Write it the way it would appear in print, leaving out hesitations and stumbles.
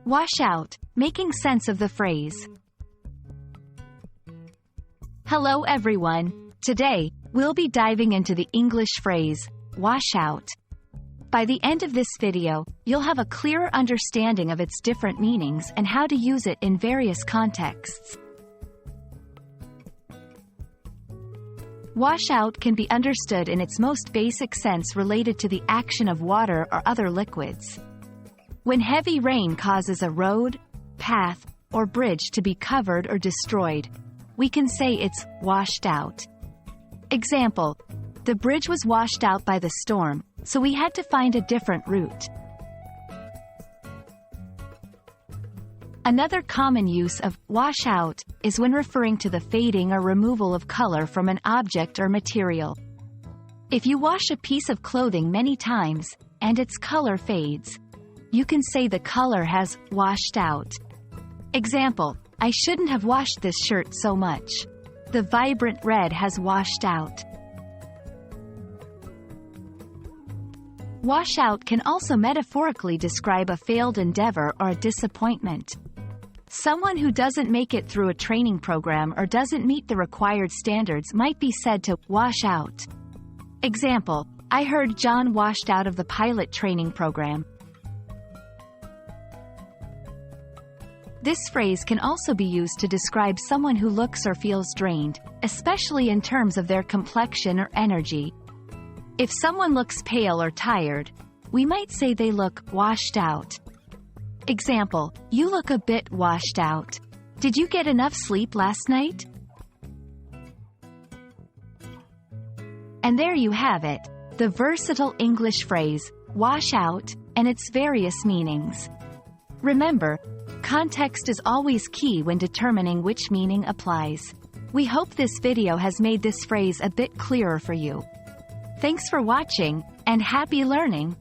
Wash out, making sense of the phrase. Hello everyone. Today, we'll be diving into the English phrase, wash out. By the end of this video, you'll have a clearer understanding of its different meanings and how to use it in various contexts. Wash out can be understood in its most basic sense related to the action of water or other liquids. When heavy rain causes a road, path, or bridge to be covered or destroyed, we can say it's washed out. Example: the bridge was washed out by the storm, so we had to find a different route. Another common use of wash out is when referring to the fading or removal of color from an object or material. If you wash a piece of clothing many times, and its color fades, you can say the color has washed out. Example: I shouldn't have washed this shirt so much. The vibrant red has washed out. Wash out can also metaphorically describe a failed endeavor or a disappointment. Someone who doesn't make it through a training program or doesn't meet the required standards might be said to wash out. Example: I heard John washed out of the pilot training program. This phrase can also be used to describe someone who looks or feels drained, especially in terms of their complexion or energy. If someone looks pale or tired, we might say they look washed out. Example: you look a bit washed out. Did you get enough sleep last night? And there you have it, the versatile English phrase, wash out, and its various meanings. Remember, context is always key when determining which meaning applies. We hope this video has made this phrase a bit clearer for you. Thanks for watching, and happy learning!